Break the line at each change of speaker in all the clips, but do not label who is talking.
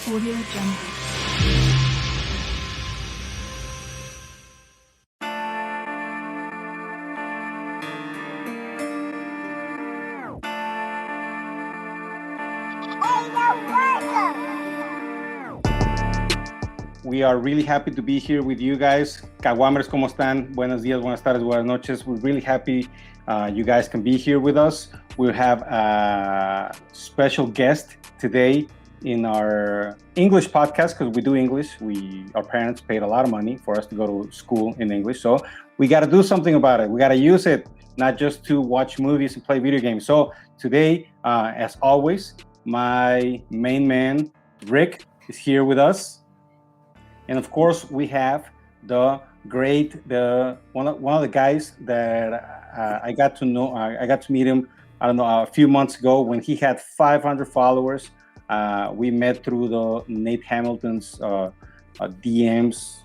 Audio Jungle.
We are really happy to be here with you guys. Caguamers, ¿cómo están? Buenos días, buenas tardes, buenas noches. We're really happy you guys can be here with us. We have a special guest today in our English podcast because we do English. Our parents paid a lot of money for us to go to school in English. So we got to do something about it. We got to use it, not just to watch movies and play video games. So today, as always, my main man, Rick, is here with us. And of course, we have one of the guys that I got to know. I got to meet him, a few months ago when he had 500 followers. We met through the Nate Hamilton's DMs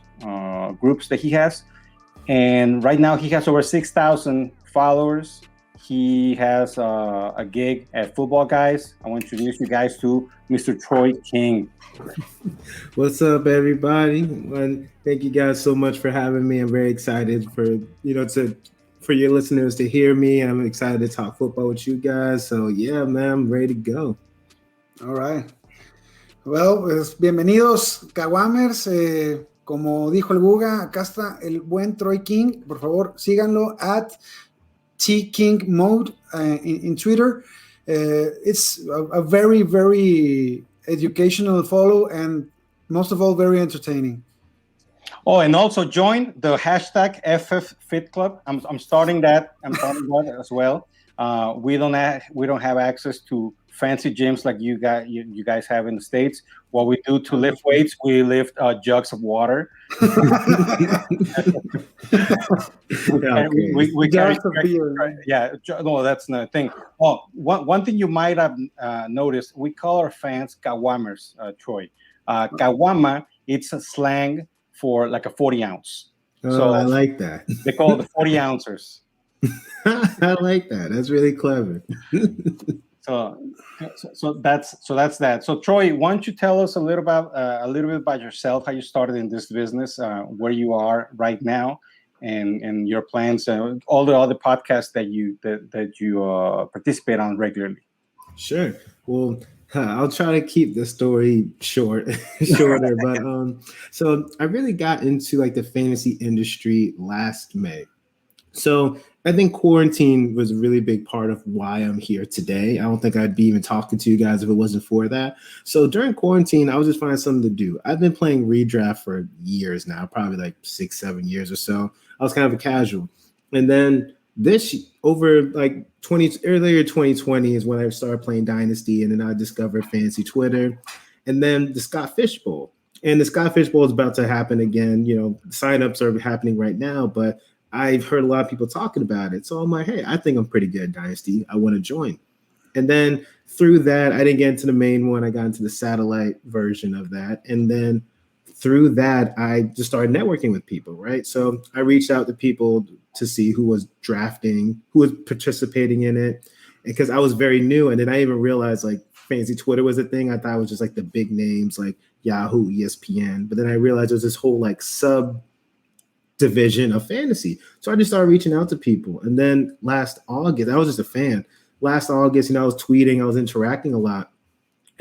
groups that he has. And right now he has over 6,000 followers. He has a gig at Football Guys. I want to introduce you guys to Mr. Troy King.
What's up, everybody? And thank you guys so much for having me. I'm very excited for your listeners to hear me, and I'm excited to talk football with you guys. So yeah, man, I'm ready to go.
All right. Well, pues, bienvenidos, Caguamers. Como dijo el Guga, acá está el buen Troy King. Por favor, síganlo at @TKingMode in Twitter. It's a very, very educational follow, and most of all, very entertaining.
Oh, and also join the hashtag FFFitClub. I'm starting that. I'm starting that as well. We don't have access to fancy gyms like you guys have in the States. What we do to lift weights, we lift jugs of water. We carry beer. Yeah, no, that's not a thing. Oh, one thing you might have noticed, we call our fans Caguamers, Troy. Caguama, it's a slang for like a 40 ounce.
Oh, so I like that.
They call it the 40 ouncers.
I like that. That's really clever.
So that's that. So Troy, why don't you tell us a little bit about yourself, how you started in this business, where you are right now, and your plans, all the other podcasts that you participate on regularly.
Sure. Well, I'll try to keep the story shorter, but so I really got into like the fantasy industry last May. So I think quarantine was a really big part of why I'm here today. I don't think I'd be even talking to you guys if it wasn't for that. So during quarantine, I was just finding something to do. I've been playing redraft for years now, probably like 6-7 years or so. I was kind of a casual. And then earlier 2020 is when I started playing Dynasty, and then I discovered Fantasy Twitter, and then the Scott Fish Bowl. And the Scott Fish Bowl is about to happen again. Signups are happening right now, but I've heard a lot of people talking about it. So I'm like, hey, I think I'm pretty good at Dynasty. I want to join. And then through that, I didn't get into the main one. I got into the satellite version of that. And then through that, I just started networking with people, right? So I reached out to people to see who was drafting, who was participating in it. Because I was very new. And then I even realized like Fantasy Twitter was a thing. I thought it was just like the big names like Yahoo, ESPN. But then I realized there was this whole like division of fantasy. So I just started reaching out to people. And then last August, I was just a fan. Last August, I was tweeting, I was interacting a lot.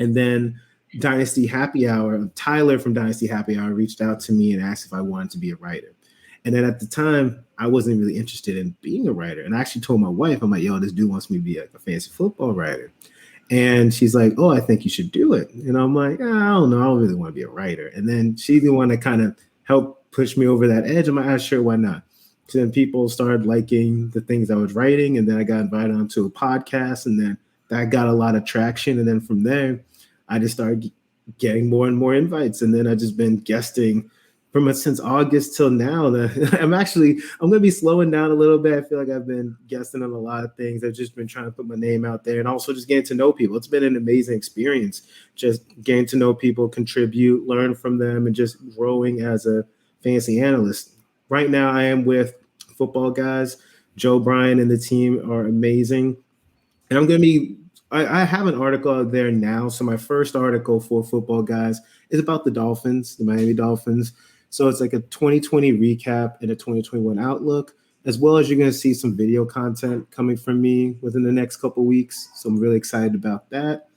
And then Dynasty Happy Hour, Tyler from Dynasty Happy Hour reached out to me and asked if I wanted to be a writer. And then at the time, I wasn't really interested in being a writer. And I actually told my wife, I'm like, yo, this dude wants me to be like a fantasy football writer. And she's like, oh, I think you should do it. And I'm like, I don't know. I don't really want to be a writer. And then she's the one that kind of helped push me over that edge. I'm like, sure, why not? So then people started liking the things I was writing, and then I got invited onto a podcast, and then that got a lot of traction. And then from there, I just started getting more and more invites, and then I've just been guesting since August till now. I'm going to be slowing down a little bit. I feel like I've been guesting on a lot of things. I've just been trying to put my name out there, and also just getting to know people. It's been an amazing experience, just getting to know people, contribute, learn from them, and just growing as a fantasy analyst. Right now, I am with Football Guys. Joe Bryan and the team are amazing. And I'm going to be I have an article out there now. So my first article for Football Guys is about the Dolphins, the Miami Dolphins. So it's like a 2020 recap and a 2021 outlook, as well as you're going to see some video content coming from me within the next couple of weeks. So I'm really excited about that.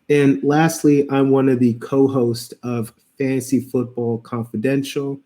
And lastly, I'm one of the co-hosts of Fantasy Football Confidential.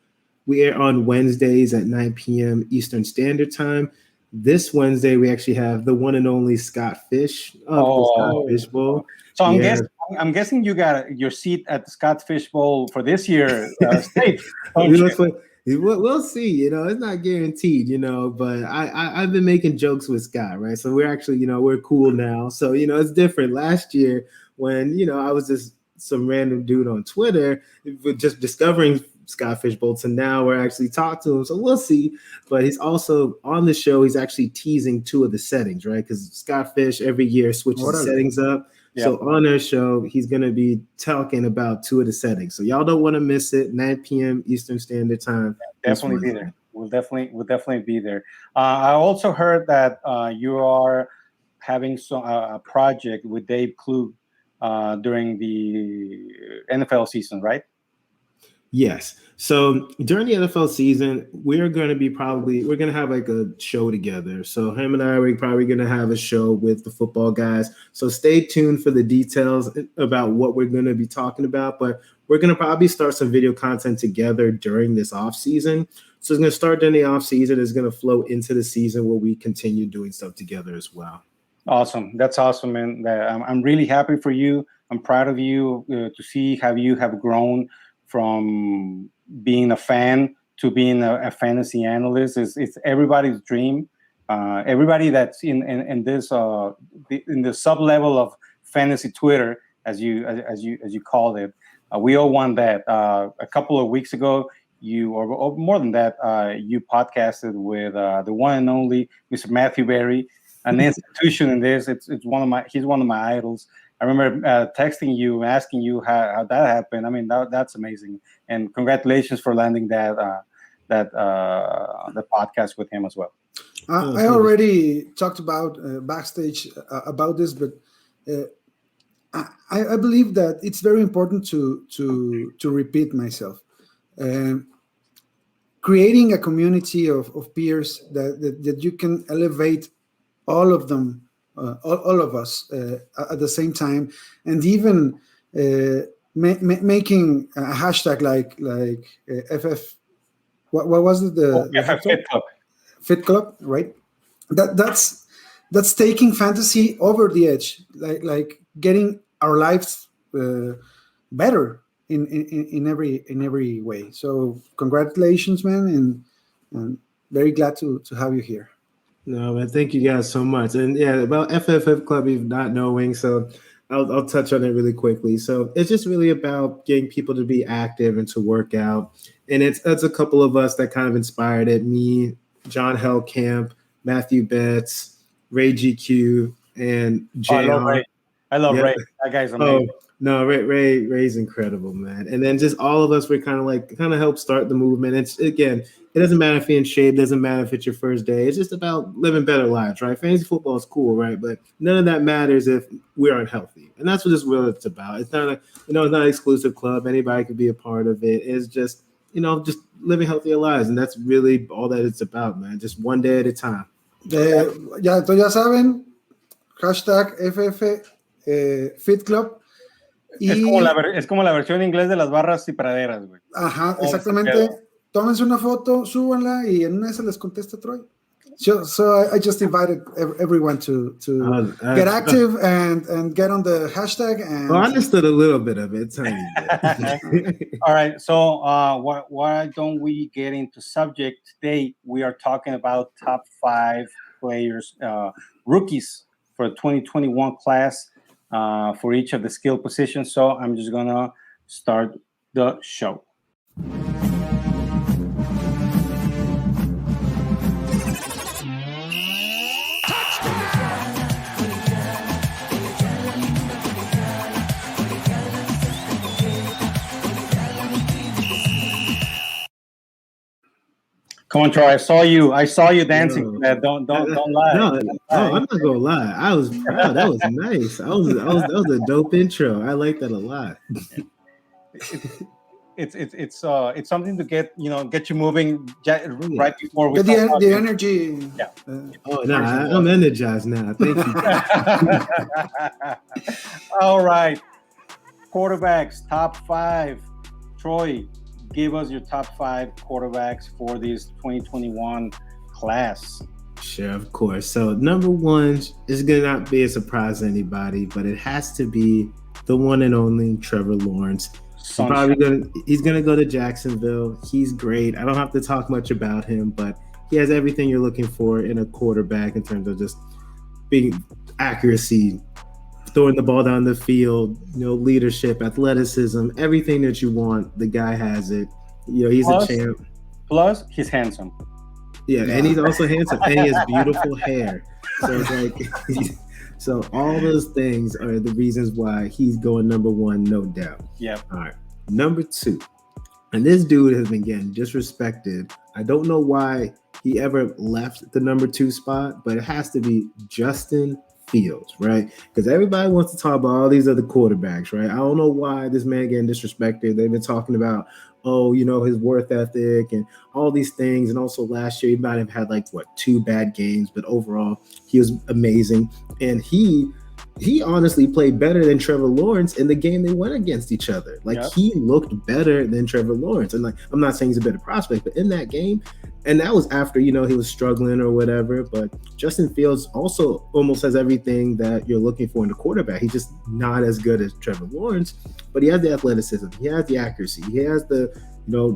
We air on Wednesdays at 9 p.m. Eastern Standard Time. This Wednesday, we actually have the one and only Scott Fish of the Scott Fish Bowl.
So I'm guessing you got your seat at the Scott Fish Bowl for this year stage.
We'll see. You know, it's not guaranteed. You know, but I've been making jokes with Scott, right? So we're actually, you know, we're cool now. So you know, it's different. Last year, when you know I was just some random dude on Twitter, just discovering Scott Fish Bowl, and now we're actually talking to him, so we'll see. But he's also on the show. He's actually teasing two of the settings, right? Because Scott Fish every year switches the settings up. Yeah. So on our show, he's going to be talking about two of the settings. So y'all don't want to miss it. 9 p.m. Eastern Standard Time.
Yeah, definitely be there. We'll definitely be there. I also heard that you are having a project with Dave Klug during the NFL season, right?
Yes. So during the NFL season, we're going to have like a show together. So him and I, we're probably going to have a show with the Football Guys. So stay tuned for the details about what we're going to be talking about. But we're going to probably start some video content together during this off season. So it's going to start during the off season. It's going to flow into the season where we continue doing stuff together as well.
Awesome. That's awesome, man. I'm really happy for you. I'm proud of you to see how you have grown from being a fan to being a fantasy analyst. It's everybody's dream. Everybody that's in this in the sub level of fantasy Twitter, as you called it, we all want that. A couple of weeks ago, or more than that, you podcasted with the one and only Mr. Matthew Berry, an institution in this. He's one of my idols. I remember texting you, asking you how that happened. I mean, that's amazing, and congratulations for landing the podcast with him as well.
I already talked about backstage about this, but I believe that it's very important to repeat myself. Creating a community of peers that you can elevate all of them. All of us at the same time, and even making a hashtag like FF. What was it?
FF Fit Club.
Fit Club, right? That's taking fantasy over the edge, like getting our lives better in every way. So congratulations, man, and very glad to have you here.
No, man, thank you guys so much. And yeah, about FFF Club, you've not knowing, so I'll touch on it really quickly. So it's just really about getting people to be active and to work out. And it's a couple of us that kind of inspired it. Me, John Hellcamp, Matthew Betts, Ray GQ, and Jay.
I love Ray. That guy's amazing.
No, Ray's incredible, man. And then just all of us, we're kind of help start the movement. It's, again, it doesn't matter if you're in shape, it doesn't matter if it's your first day. It's just about living better lives, right? Fantasy football is cool, right? But none of that matters if we're unhealthy. And that's what this really is about. It's not it's not an exclusive club. Anybody could be a part of it. It's just, just living healthier lives. And that's really all that it's about, man. Just one day at a time.
Ya saben, hashtag FF Fit Club.
Es como la versión inglés de las barras y praderas, güey.
Ajá, exactamente. Tómense una foto, súbanla y en una se les contesta Troy. So I just invited everyone to get active and get on the hashtag. And
I understood a little bit of it. Tiny
bit. All right. So why don't we get into subject today? We are talking about top 5 players, rookies for the 2021 class. For each of the skill positions. So I'm just gonna start the show. Come on, Troy. I saw you dancing.
No.
Don't lie.
No, I'm not gonna lie. I was proud. That was nice. That was a dope intro. I like that a lot.
It's something to get you moving right before we
get the energy.
Yeah.
Oh no, I'm energized now. Thank
you. All right, quarterbacks top 5. Troy, give us your top 5 quarterbacks for this 2021 class.
Sure, of course. So number 1 is gonna not be a surprise to anybody, but it has to be the one and only Trevor Lawrence. He's gonna go to Jacksonville. He's great. I don't have to talk much about him, but he has everything you're looking for in a quarterback in terms of just being accuracy, throwing the ball down the field, leadership, athleticism, everything that you want. The guy has it. He's a champ.
Plus, he's handsome.
Yeah, and he's also handsome, and he has beautiful hair. So it's like, so all those things are the reasons why he's going number 1, no doubt.
Yeah.
All right, number 2, and this dude has been getting disrespected. I don't know why he ever left the number 2 spot, but it has to be Justin Fields, right? Because everybody wants to talk about all these other quarterbacks, right? I don't know why this man getting disrespected. They've been talking about, his worth ethic and all these things. And also last year, he might have had 2 bad games, but overall, he was amazing. And he honestly played better than Trevor Lawrence in the game they went against each other. He looked better than Trevor Lawrence. And I'm not saying he's a better prospect, but in that game, and that was after, he was struggling or whatever, but Justin Fields also almost has everything that you're looking for in a quarterback. He's just not as good as Trevor Lawrence, but he has the athleticism. He has the accuracy. He has the,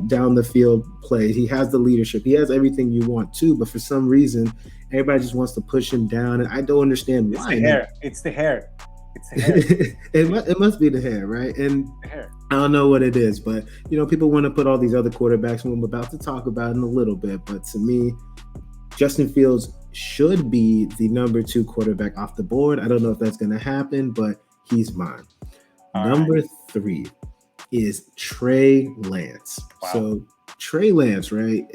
down the field play. He has the leadership. He has everything you want too, but for some reason, everybody just wants to push him down, and I don't understand why.
It's the hair.
It must be the hair, right? And
the hair.
I don't know what it is, but people want to put all these other quarterbacks, who I'm about to talk about in a little bit. But to me, Justin Fields should be the number 2 quarterback off the board. I don't know if that's going to happen, but he's mine. Number 3 is Trey Lance.
Wow.
So Trey Lance, right?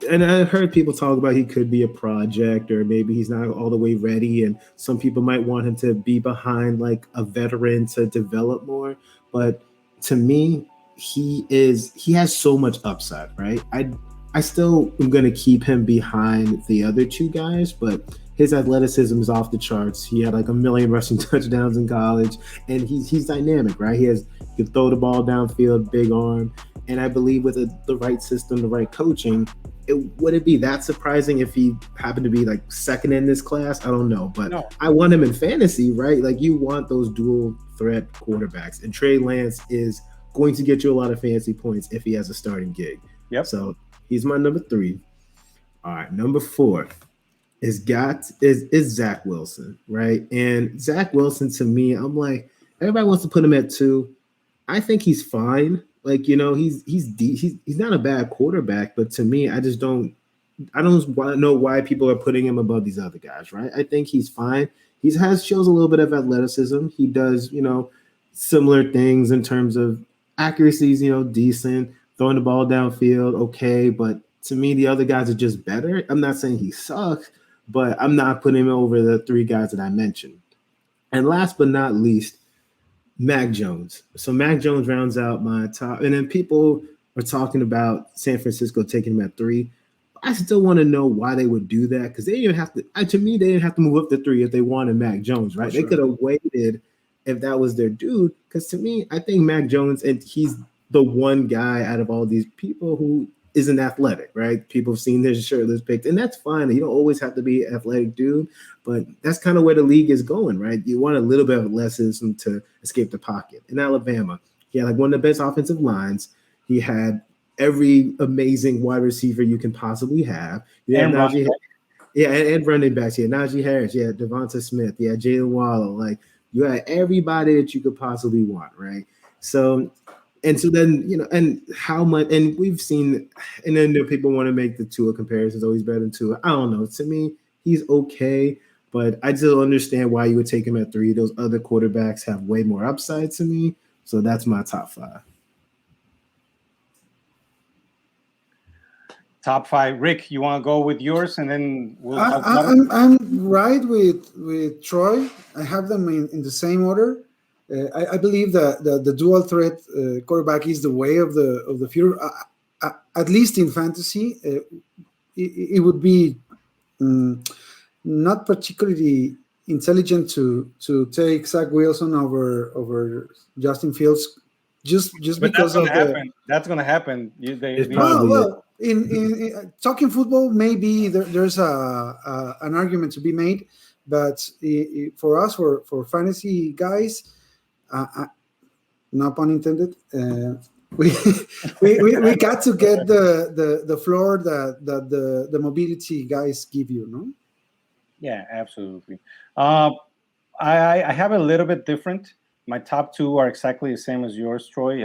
And I heard people talk about he could be a project, or maybe he's not all the way ready, and some people might want him to be behind a veteran to develop more. But to me, he has so much upside, right? I still am going to keep him behind the other 2 guys, but his athleticism is off the charts. He had 1 million rushing touchdowns in college, and he's dynamic, right? He can throw the ball downfield, big arm, and I believe with the right system, the right coaching, would it be that surprising if he happened to be 2nd in this class? I don't know, but no. I want him in fantasy, right? You want those dual threat quarterbacks, and Trey Lance is going to get you a lot of fantasy points if he has a starting gig.
Yep.
So he's my number 3. All right, number 4 is Zach Wilson, right? And Zach Wilson, to me, I'm everybody wants to put him at 2. I think he's fine. He's not a bad quarterback, but to me, I don't know why people are putting him above these other guys, right? I think he's fine. Shows a little bit of athleticism. He does, similar things in terms of accuracies, decent, throwing the ball downfield, okay. But to me, the other guys are just better. I'm not saying he sucks, but I'm not putting him over the 3 guys that I mentioned. And last but not least, Mac Jones. So Mac Jones rounds out my top. And then people are talking about San Francisco taking him at 3. I still want to know why they would do that, because they didn't have to. To me, they didn't have to move up to 3 if they wanted Mac Jones, right? They could have waited if that was their dude. Because to me, I think Mac Jones, and he's the one guy out of all these people who isn't athletic, right? People have seen his shirtless pics, and that's fine. You don't always have to be an athletic dude, but that's kind of where the league is going, right? You want a little bit of athleticism to escape the pocket. In Alabama, he had one of the best offensive lines. He had every amazing wide receiver you can possibly have. And Najee, and running backs. Yeah, Najee Harris. Yeah, Devonta Smith. Yeah, Jalen Waddle. You had everybody that you could possibly want, right? So then, and how much, and we've seen, and then people want to make the Tua comparisons, always better than Tua. I don't know. To me, he's okay, but I still understand why you would take him at 3. Those other quarterbacks have way more upside to me. So that's my top 5.
top 5. Rick, you want to go with yours, and then we'll talk about it?
I'm right with Troy. I have them in the same order. I believe that the dual threat quarterback is the way of the future. At least in fantasy, it would be not particularly intelligent to take Zach Wilson over Justin Fields just because of
that's going to happen.
In talking football, maybe there's an argument to be made, but for us, for fantasy guys, no pun intended, we got to get the floor that the mobility guys give you, no?
Yeah, absolutely. I have a little bit different. My top 2 are exactly the same as yours, Troy.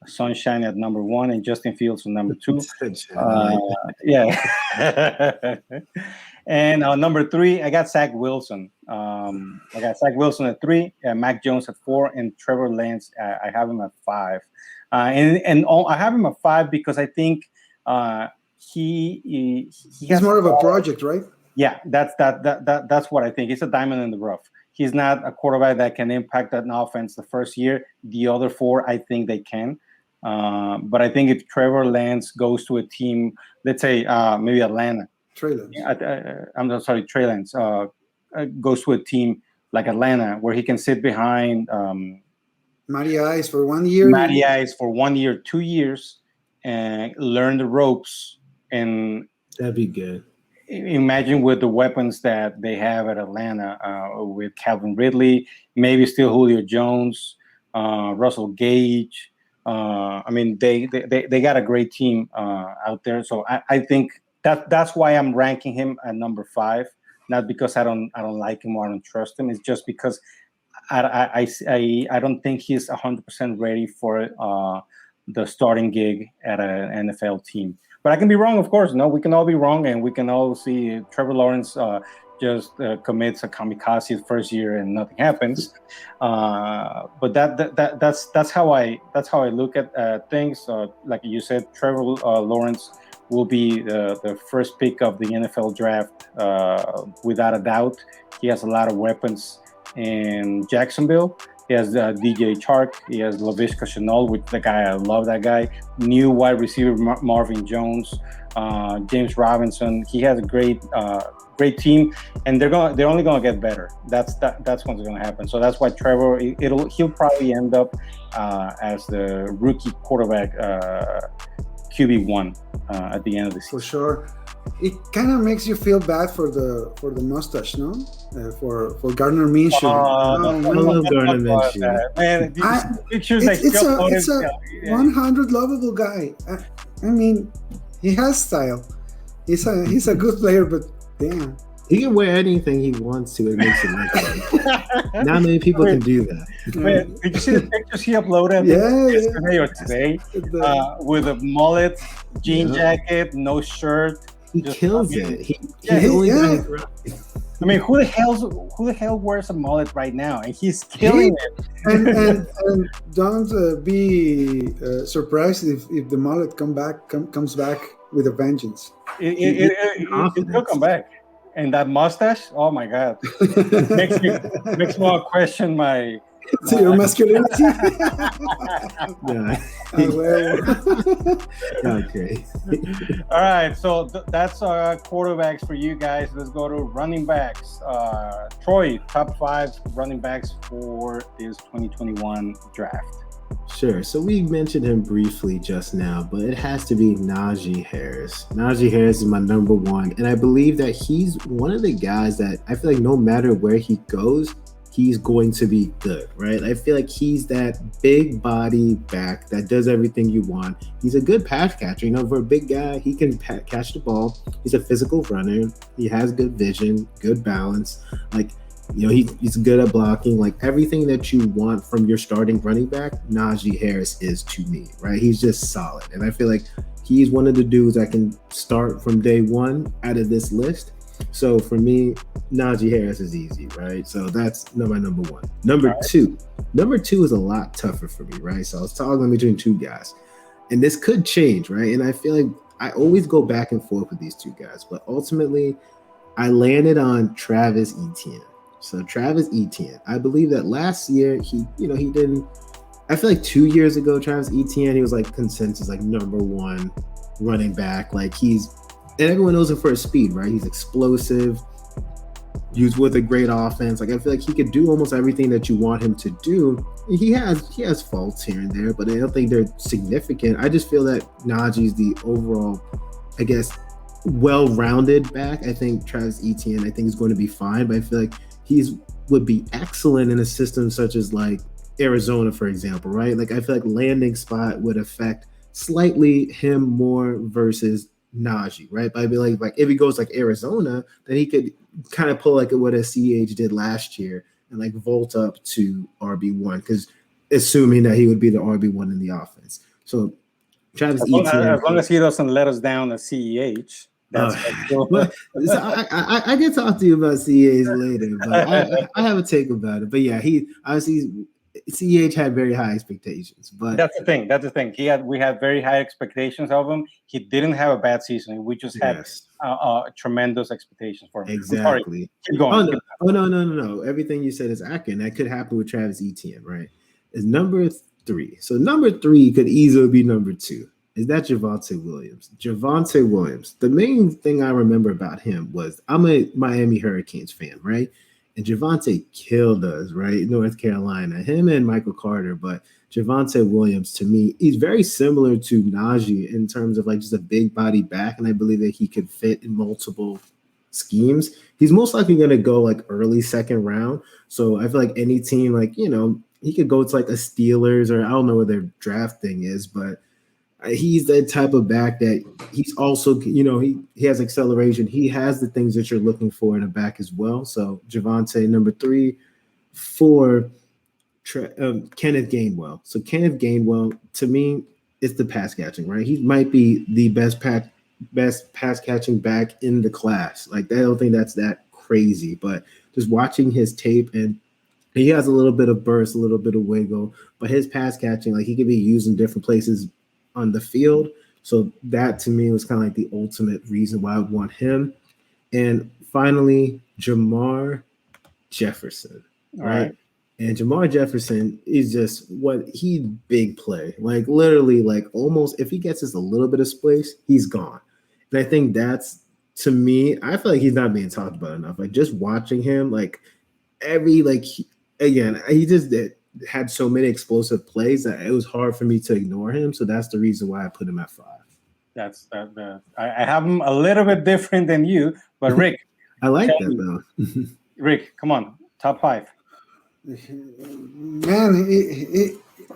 Sunshine at number 1 and Justin Fields at number 2. Yeah. And number 3, I got Zach Wilson. I got Zach Wilson at 3, Mac Jones at 4, and Trevor Lance. I have him at 5. And I have him at 5 because I think he has
more of a project, right?
Yeah, that's what I think. He's a diamond in the rough. He's not a quarterback that can impact an offense the first year. The other 4, I think they can. But I think if Trevor Lance goes to a team, let's say maybe Atlanta.
Trey Lance.
Trey Lance goes to a team like Atlanta where he can sit behind
Matty Ice for 1 year.
Matty Ice for 1 year, 2 years, and learn the ropes. And
that'd be good.
Imagine with the weapons that they have at Atlanta, with Calvin Ridley, maybe still Julio Jones, Russell Gage. I mean, they got a great team out there. So I think that's why I'm ranking him at number 5. Not because I don't like him or I don't trust him. It's just because I don't think he's 100% ready for the starting gig at an NFL team. But I can be wrong, of course. No, we can all be wrong, and we can all see Trevor Lawrence just commits a kamikaze the first year and nothing happens. But that's how I look at things. Like you said, Trevor Lawrence will be the first pick of the NFL draft without a doubt. He has a lot of weapons in Jacksonville. He has DJ Chark. He has Laviska Shenault, which I love that guy. New wide receiver Marvin Jones, James Robinson. He has a great team, and they're only gonna get better. That's what's gonna happen. So that's why Trevor he'll probably end up as the rookie quarterback QB1 at the end of the season.
For sure. It kind of makes you feel bad for the mustache, no? For Gardner Minshew.
I love Gardner Minshew.
Man, these pictures
it's a 100 lovable guy. I mean, he has style. He's a good player, but damn.
He can wear anything he wants to. It makes it look like. Not many people can do that.
Man, did you see the pictures he uploaded yesterday or today? With a mullet, jean jacket, no shirt.
He kills it. He's only
I mean, who the hell wears a mullet right now? And he's killing it.
And don't be surprised if the mullet comes back with a vengeance.
It'll come back. And that mustache, oh my God, makes me question my
your masculinity.
Yeah. Okay.
All right, so that's quarterbacks for you guys. Let's go to running backs. Troy, top 5 running backs for this 2021 draft.
Sure. So we mentioned him briefly just now, but it has to be Najee Harris. Najee Harris is my number 1, and I believe that he's one of the guys that I feel like no matter where he goes, he's going to be good, right? I feel like he's that big body back that does everything you want. He's a good pass catcher. For a big guy, he can catch the ball. He's a physical runner. He has good vision, good balance. He's good at blocking. Everything that you want from your starting running back, Najee Harris is to me, right? He's just solid. And I feel like he's one of the dudes that can start from day 1 out of this list. So for me, Najee Harris is easy, right? So that's my number 1. Number 2 is a lot tougher for me, right? So I was toggling between 2 guys, and this could change, right? And I feel like I always go back and forth with these two guys, but ultimately I landed on Travis Etienne. So Travis Etienne, I believe that last year he didn't. I feel like 2 years ago, Travis Etienne, he was like consensus like #1 running back. Like and everyone knows him for his speed, right? He's explosive, used with a great offense. Like I feel like he could do almost everything that you want him to do. He has faults here and there, but I don't think they're significant. I just feel that Najee's the overall, I guess, well-rounded back. I think Travis Etienne, I think is going to be fine, but I feel like would be excellent in a system such as like Arizona, for example, right? Like I feel like landing spot would affect slightly him more versus Najee, right? But I'd be like if he goes like Arizona, then he could kind of pull like what a CH did last year and like vault up to RB1, because assuming that he would be the RB1 in the offense. So Travis Etienne,
as long as he doesn't let us down at CEH.
But, so I can talk to you about CEH later, but I have a take about it. But yeah, he obviously CEH had very high expectations, but
that's the thing. We had very high expectations of him. He didn't have a bad season. We just had tremendous expectations for him.
Exactly.
Keep going.
No. Everything you said is accurate. That could happen with Travis Etienne, right? Is number 3. So number 3 could easily be number 2. Is that Javonte Williams? Javonte Williams. The main thing I remember about him was I'm a Miami Hurricanes fan, right? And Javonte killed us, right? North Carolina, him and Michael Carter. But Javonte Williams, to me, he's very similar to Najee in terms of like just a big body back. And I believe that he could fit in multiple schemes. He's most likely going to go like early second round. So I feel like any team, like, he could go to like a Steelers, or I don't know what their draft thing is, but he's that type of back that he's also, he has acceleration. He has the things that you're looking for in a back as well. So Javonte, number 3. 4, Kenneth Gainwell. So Kenneth Gainwell, to me, is the pass catching, right? He might be the best pass catching back in the class. Like, I don't think that's that crazy, but just watching his tape, and he has a little bit of burst, a little bit of wiggle, but his pass catching, like, he could be used in different places on the field. So that to me was kind of like the ultimate reason why I would want him. And finally, Jamar Jefferson, right? And Jamar Jefferson is just big play. Like literally, like almost if he gets just a little bit of space, he's gone. And I think that's, to me, I feel like he's not being talked about enough. Like just watching him, like he just had so many explosive plays that it was hard for me to ignore him. So that's the reason why I put him at 5.
I have him a little bit different than you, but Rick,
I like that though.
Rick, come on, top 5.
Man,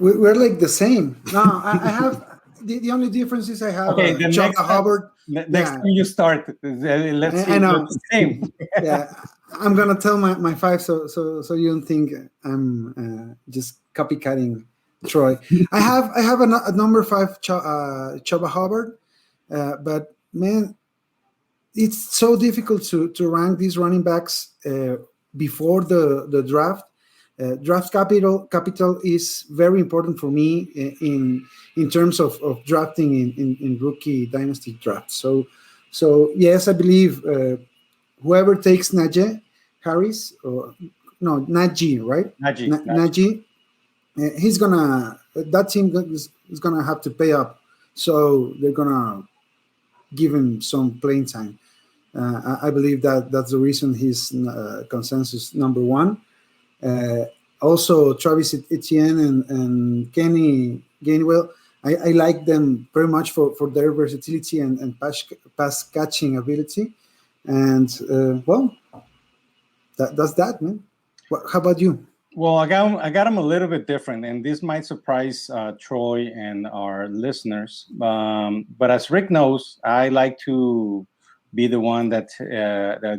we're like the same. No, I have the only difference is I have Chuck Hubbard.
Next time you start, let's see.
I know.
The same.
Yeah, I'm gonna tell my 5 so you don't think I'm just copycatting Troy. I have a number 5 Chuba Hubbard, but man, it's so difficult to rank these running backs before the draft. Draft capital is very important for me in terms of drafting in rookie dynasty drafts. So yes, I believe whoever takes Najee Harris, or no, Najee, right? Najee, that team is gonna have to pay up, so they're gonna give him some playing time. I believe that's the reason he's consensus number 1. Also, Travis Etienne and Kenny Gainwell, I like them very much for their versatility and pass catching ability. And that's that, man. How about you?
Well, I got them a little bit different, and this might surprise Troy and our listeners. But as Rick knows, I like to be the one that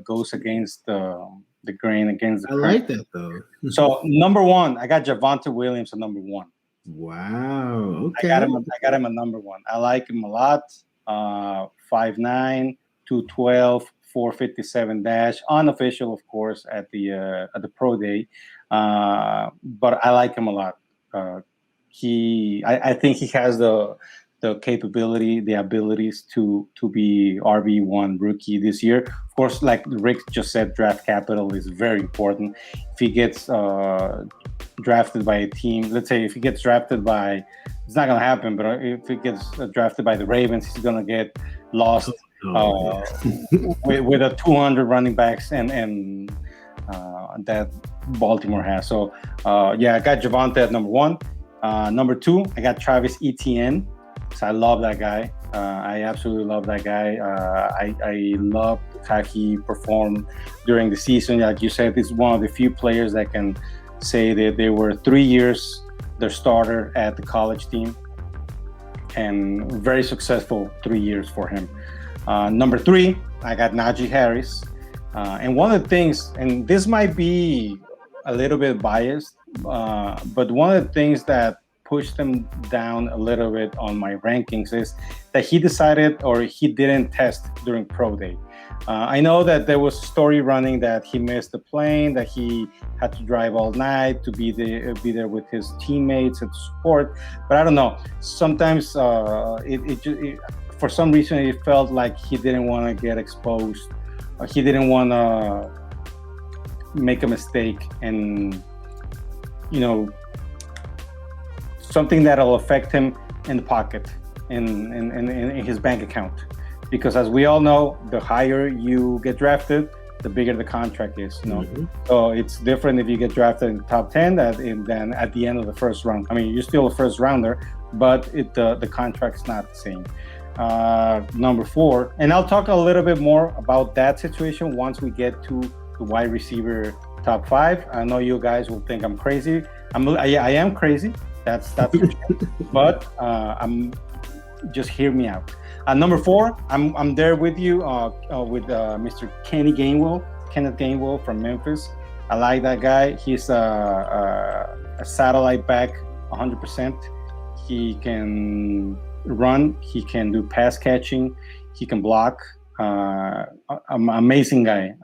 goes against the grain, against the
I like that though.
So number 1, I got Javonte Williams at number 1.
Wow. Okay.
I got him at number 1. I like him a lot. 5'9", 212, 457 dash, unofficial, of course, at the pro day. But I like him a lot. I think he has the the capability, the abilities to be RB1 rookie this year. Of course, like Rick just said, draft capital is very important. If he gets drafted by a team, let's say if he gets drafted by, it's not going to happen, but if he gets drafted by the Ravens, he's going to get lost with a 200 running backs and that Baltimore has. So, I got Javonte at number 1. Number 2, I got Travis Etienne. So I love that guy. I absolutely love that guy. I love how he performed during the season. Like you said, he's one of the few players that can say that they were 3 years their starter at the college team, and very successful 3 years for him. Number 3, I got Najee Harris. And one of the things, and this might be a little bit biased, but one of the things that pushed him down a little bit on my rankings is that he decided, or he didn't test during pro day. I know that there was a story running that he missed the plane, that he had to drive all night to be there with his teammates and support. But I don't know. Sometimes for some reason it felt like he didn't want to get exposed. He didn't want to make a mistake and, something that'll affect him in the pocket, in his bank account. Because as we all know, the higher you get drafted, the bigger the contract is.
Mm-hmm.
So it's different if you get drafted in the top 10 than at the end of the first round. I mean, you're still a first rounder, but the contract's not the same. Number 4, and I'll talk a little bit more about that situation once we get to the wide receiver top 5. I know you guys will think I'm crazy. I am crazy. That's for sure. But I'm just hear me out. Number 4, I'm there with you with Mr. Kenneth Gainwell from Memphis. I like that guy. He's a satellite back, 100%. He can run. He can do pass catching. He can block. Amazing guy.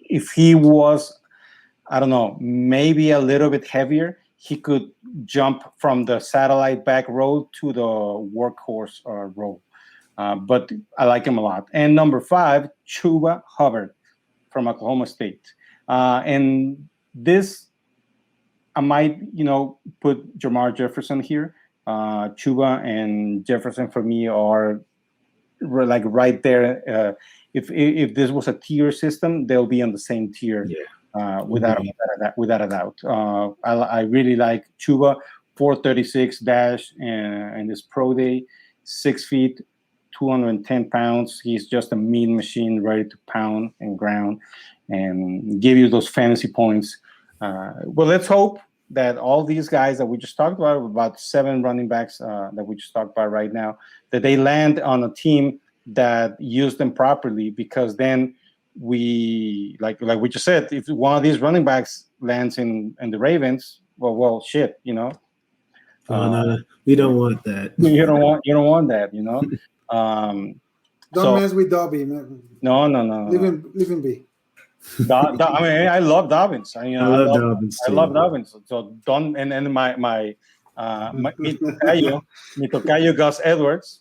If he was, I don't know, maybe a little bit heavier, he could jump from the satellite back role to the workhorse role. But I like him a lot. And number 5, Chuba Hubbard from Oklahoma State. And this, I might, put Jamar Jefferson here. Chuba and Jefferson for me are like right there. If this was a tier system, they'll be on the same tier.
Yeah.
Without a doubt. I really like Chuba, 436 dash and his pro day, 6 feet, 210 pounds. He's just a mean machine, ready to pound and ground and give you those fantasy points. Well, let's hope that all these guys that we just talked about 7 running backs that we just talked about right now, that they land on a team that used them properly, because then we like we just said, if one of these running backs lands in the Ravens, well shit,
no, we don't want that.
You don't want that,
Don't mess with Dobby, man.
No.
Leave him be.
I mean, I love Dobbins. I love Dobbins too. I love Dobbins. So don't. And my tocayo Gus Edwards.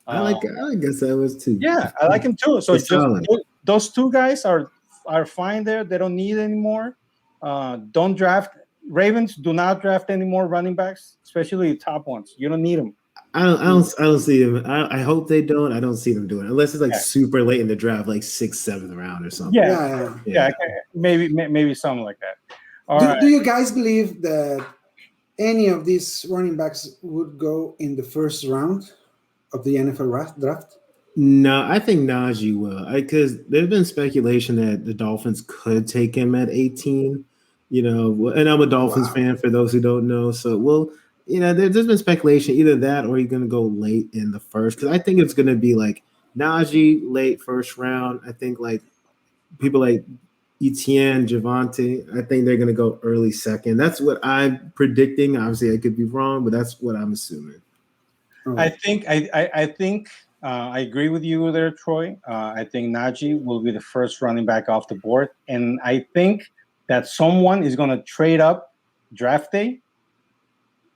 I like Gus Edwards too.
Yeah, I like him too. So those 2 guys are fine there. They don't need anymore. Don't draft. Ravens do not draft any more running backs, especially the top ones. You don't need them.
I don't see them. I hope they don't. I don't see them doing it unless it's like super late in the draft, like 6th, 7th round or something.
Yeah. Maybe something like that.
Do you guys believe that any of these running backs would go in the first round of the NFL draft?
No, I think Najee will, because there's been speculation that the Dolphins could take him at 18. And I'm a Dolphins fan for those who don't know. So, there's been speculation either that or he's going to go late in the first, because I think it's going to be like Najee late first round. I think like people like Etienne, Javonte, I think they're going to go early second. That's what I'm predicting. Obviously, I could be wrong, but that's what I'm assuming.
I think I agree with you there, Troy. I think Najee will be the first running back off the board, and I think that someone is going to trade up draft day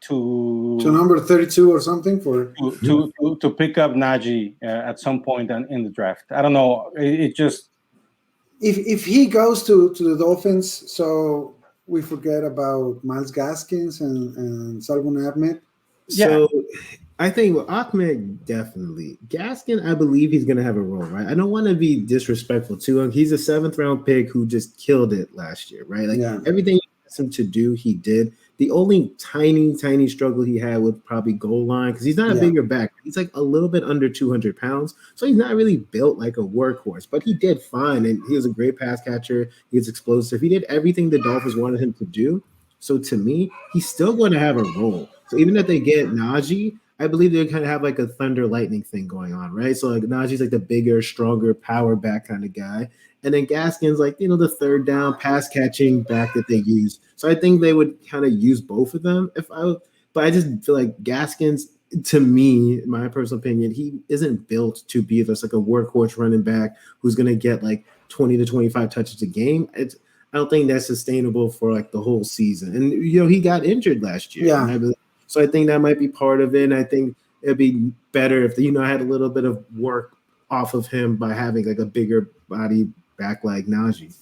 to
number 32 or something
to pick up Najee at some point in the draft. I don't know. It just
if he goes to the Dolphins, so we forget about Miles Gaskins and Salvon Ahmed.
So I think Ahmed definitely. Gaskin, I believe he's going to have a role, right? I don't want to be disrespectful to him. He's a 7th round pick who just killed it last year, right? Like everything he asked him to do, he did. The only tiny struggle he had was probably goal line because he's not a bigger back. He's like a little bit under 200 pounds. So he's not really built like a workhorse, but he did fine. And he was a great pass catcher. He was explosive. He did everything the Dolphins wanted him to do. So to me, he's still going to have a role. So even if they get Najee, I believe they kind of have like a thunder lightning thing going on, right? So like Najee's like the bigger, stronger, power back kind of guy. And then Gaskin's like, the third down pass catching back that they use. So I think they would kind of use both of them but I just feel like Gaskins, to me, my personal opinion, he isn't built to be just like a workhorse running back who's going to get like 20 to 25 touches a game. I don't think that's sustainable for like the whole season. And, he got injured last year.
Yeah.
So I think that might be part of it. And I think it'd be better if, I had a little bit of work off of him by having like a bigger body back like Najee.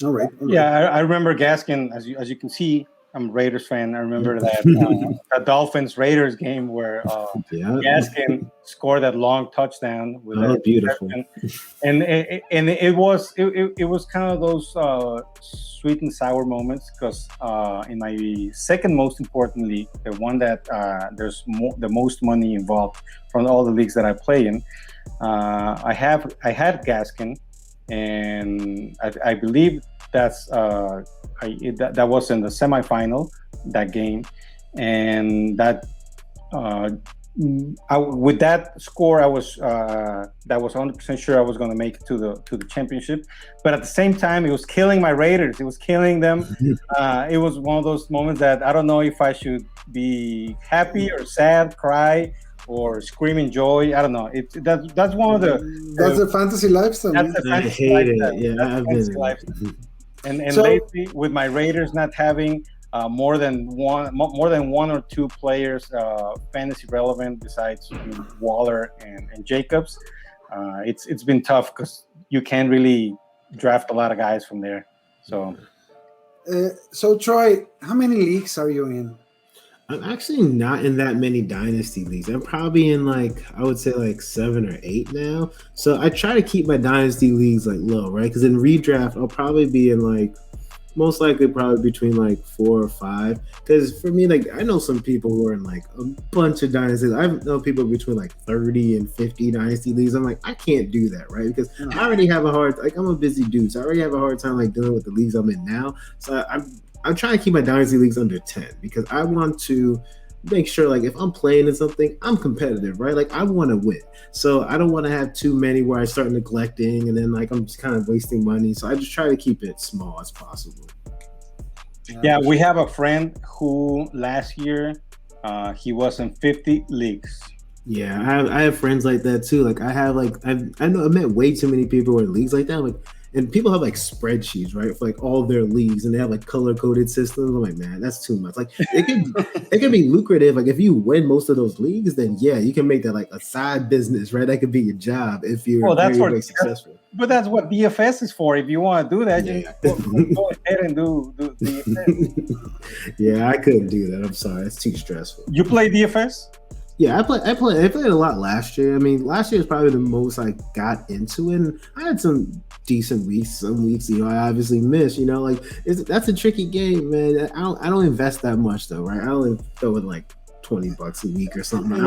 All right.
Yeah, I remember Gaskin, as you can see, I'm a Raiders fan. I remember that Dolphins-Raiders game where Gaskin scored that long touchdown with
beautiful.
And it was kind of those sweet and sour moments because in my second most important league, the one that there's the most money involved from all the leagues that I play in, I had Gaskin, and I believe that was in the semifinal, that game, and that with that score I was 100% sure I was going to make it to the championship. But at the same time, it was killing my Raiders. It was killing them. It was one of those moments that I don't know if I should be happy or sad, cry, or screaming joy. I don't know. That's one of the.
That's a fantasy lifestyle.
That's a fantasy lifestyle. Yeah, fantasy lifestyle. And so, lately, with my Raiders not having more than one or two players fantasy relevant besides Waller and Jacobs, it's been tough because you can't really draft a lot of guys from there.
So Troy, how many leagues are you in?
I'm actually not in that many dynasty leagues. I'm probably in I would say 7 or 8 now. So I try to keep my dynasty leagues low, right? Because in redraft, I'll probably be in most likely probably between 4 or 5. Because for me, I know some people who are in a bunch of dynasties. I know people between 30 and 50 dynasty leagues. I'm I can't do that, right? Because I already have a hard, I'm a busy dude. So I already have a hard time dealing with the leagues I'm in now. So I'm trying to keep my dynasty leagues under 10 because I want to make sure if I'm playing in something, I'm competitive, right? I want to win. So I don't want to have too many where I start neglecting and then I'm just kind of wasting money. So I just try to keep it small as possible.
Yeah, we have a friend who last year he was in 50 leagues.
Yeah, I have friends like that too. I met way too many people who are in leagues like that. And people have spreadsheets, right, for all their leagues, and they have color-coded systems. I'm man, that's too much. It can be lucrative. If you win most of those leagues, then yeah, you can make that a side business, right? That could be your job if you're very successful.
But that's what DFS is for. If you want to do that, you go ahead and do DFS.
Yeah, I couldn't do that. I'm sorry, that's too stressful.
You play DFS?
Yeah, I played a lot last year. I mean, last year is probably the most I got into it. And I had some decent weeks. Some weeks, I obviously missed. That's a tricky game, man. I don't invest that much though, right? I only throw in $20 a week or something.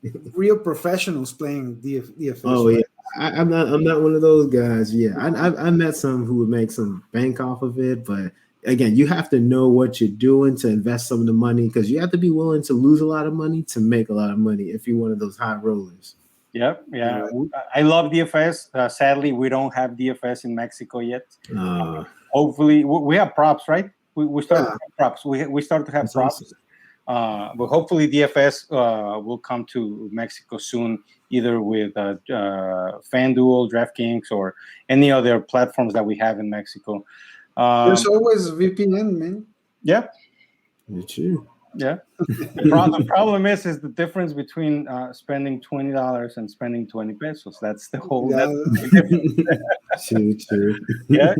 There's real professionals playing DFS.
Oh yeah, I'm not one of those guys. Yeah, I met some who would make some bank off of it, but. Again, you have to know what you're doing to invest some of the money because you have to be willing to lose a lot of money to make a lot of money if you're one of those high rollers.
Yep. Yeah. I love DFS. Sadly, we don't have DFS in Mexico yet. Hopefully, we have props, right? We started to have props. We started to have That's props. Awesome. But hopefully DFS will come to Mexico soon, either with FanDuel, DraftKings, or any other platforms that we have in Mexico.
There's always VPN, man.
Yeah.
Me too.
Yeah. The problem is the difference between spending $20 and spending 20 pesos. That's the whole.
Yeah.
True.
Yeah.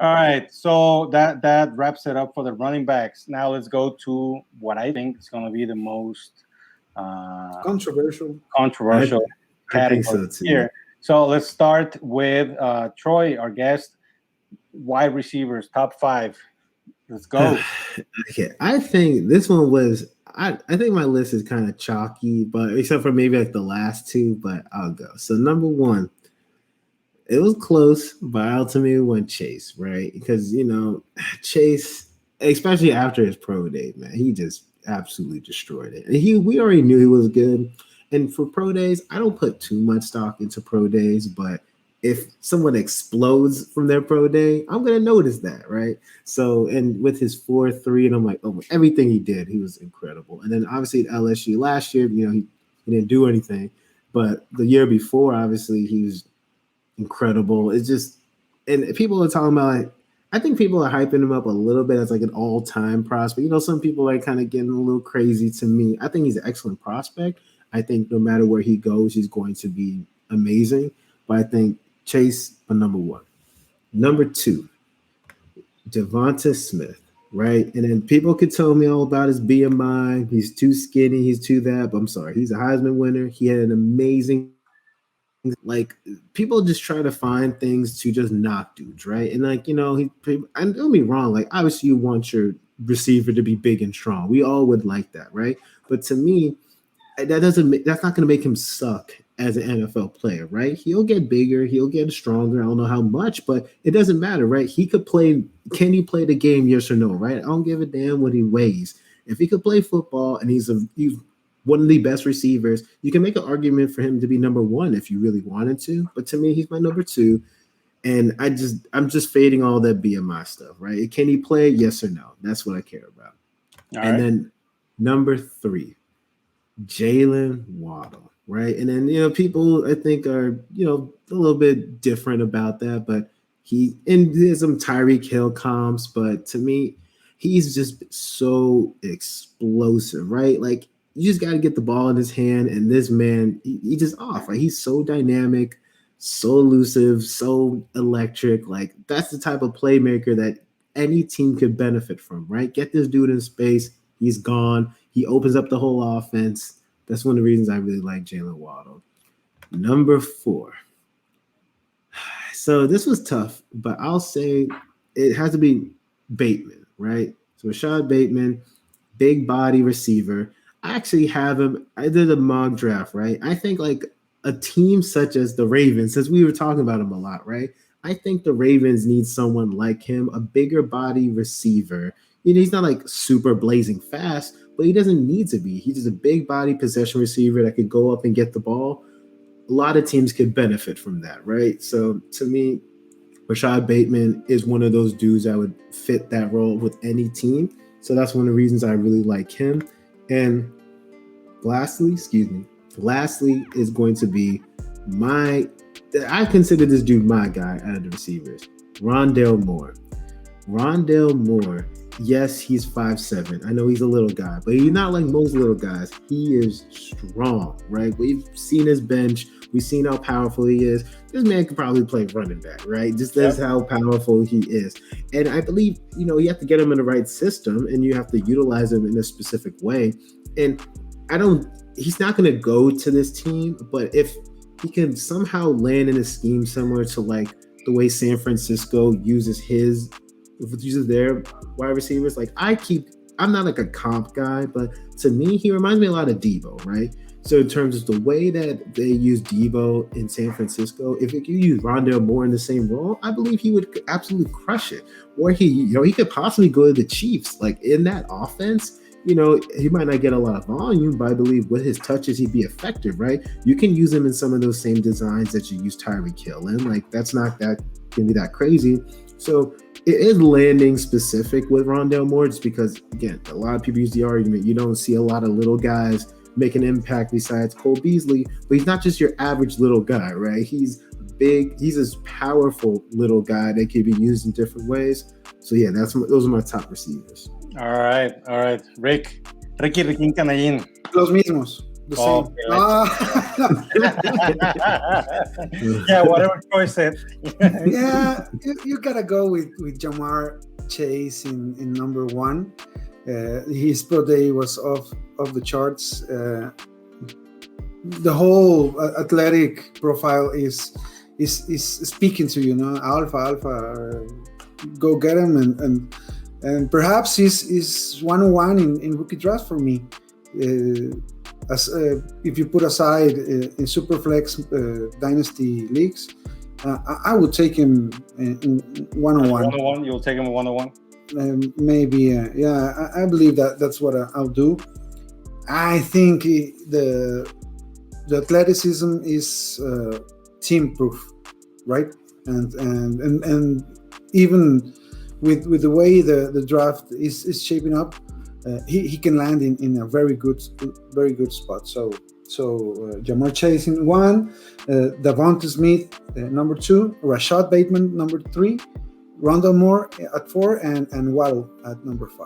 All right. So that wraps it up for the running backs. Now let's go to what I think is going to be the most
Controversial
category
so too.
here. So let's start with Troy, our guest. Wide receivers, top 5. Let's go.
Okay, I think this one was. I think my list is kind of chalky, but except for maybe like the last 2, but I'll go. So number 1, it was close, but I ultimately went Chase, right? Because Chase, especially after his pro day, man, he just absolutely destroyed it. And we already knew he was good. And for pro days, I don't put too much stock into pro days, but if someone explodes from their pro day, I'm going to notice that, right? So, and with his 4.3, and I'm like, oh, everything he did, he was incredible. And then obviously at LSU last year, he didn't do anything. But the year before, obviously, he was incredible. It's just, and people are talking about, like, I think people are hyping him up a little bit as like an all-time prospect. Some people are kind of getting a little crazy to me. I think he's an excellent prospect. I think no matter where he goes, he's going to be amazing. But I think Chase, but number 1. Number 2, Devonta Smith, right? And then people could tell me all about his BMI. He's too skinny. He's too that. But I'm sorry. He's a Heisman winner. He had an amazing, like, people just try to find things to just knock dudes, right? And like, don't get me wrong. Like, obviously you want your receiver to be big and strong. We all would like that, right? But to me, that's not going to make him suck as an NFL player, right? He'll get bigger, he'll get stronger. I don't know how much, but it doesn't matter, right? He could play. Can he play the game? Yes or no, right? I don't give a damn what he weighs. If he could play football and he's one of the best receivers, you can make an argument for him to be number 1 if you really wanted to. But to me, he's my number 2. And I'm just fading all that BMI stuff, right? Can he play? Yes or no? That's what I care about. Then number 3, Jalen Waddle. Right. And then, people I think are, a little bit different about that, but there's some Tyreek Hill comps, but to me, he's just so explosive, right? Like, you just got to get the ball in his hand, and this man, he just off. Like, he's so dynamic, so elusive, so electric. Like, that's the type of playmaker that any team could benefit from, right? Get this dude in space. He's gone. He opens up the whole offense. That's one of the reasons I really like Jalen Waddle. Number 4. So this was tough, but I'll say it has to be Bateman, right? So Rashad Bateman, big body receiver. I actually have him. I did a mock draft, right? I think like a team such as the Ravens, since we were talking about him a lot, right? I think the Ravens need someone like him, a bigger body receiver. He's not like super blazing fast, but he doesn't need to be. He's just a big body possession receiver that could go up and get the ball. A lot of teams could benefit from that, right? So to me, Rashad Bateman is one of those dudes that would fit that role with any team. So that's one of the reasons I really like him. And lastly is going to be I consider this dude my guy out of the receivers, Rondale Moore. Rondale Moore, yes, he's 5'7". I know he's a little guy, but he's not like most little guys. He is strong, right? We've seen his bench. We've seen how powerful he is. This man could probably play running back, right? Just that's how powerful he is. And I believe, you have to get him in the right system, and you have to utilize him in a specific way. And he's not going to go to this team, but if he can somehow land in a scheme similar to like the way San Francisco uses their wide receivers, like I'm not like a comp guy, but to me, he reminds me a lot of Debo, right? So in terms of the way that they use Debo in San Francisco, if you use Rondale Moore in the same role, I believe he would absolutely crush it. Or he could possibly go to the Chiefs, like in that offense. He might not get a lot of volume, but I believe with his touches, he'd be effective, right? You can use him in some of those same designs that you use Tyreek Hill in. Like, that's not that can be that crazy. So it is landing specific with Rondale Moore, just because, again, a lot of people use the argument. You don't see a lot of little guys make an impact besides Cole Beasley, but he's not just your average little guy, right? He's big. He's this powerful little guy that can be used in different ways. So yeah, those are my top receivers.
All right. Ricky Canallín.
Los mismos. The same.
Yeah, whatever choice it.
Yeah, you gotta go with Jamar Chase in number 1. His pro day was off the charts. The whole athletic profile is speaking to you, alpha. Go get him, and perhaps he's 101 in rookie draft for me. As if you put aside in Superflex Dynasty leagues, I would take him in 101.
101, you'll take him at 101?
Maybe, yeah. I believe that's what I'll do. I think the athleticism is team proof, right? And even with the way the draft is shaping up, he can land in a very good spot. So Jamar Chase in 1, Devonta Smith number 2, Rashad Bateman number 3, Rondell Moore at 4, and Waddle at number 5.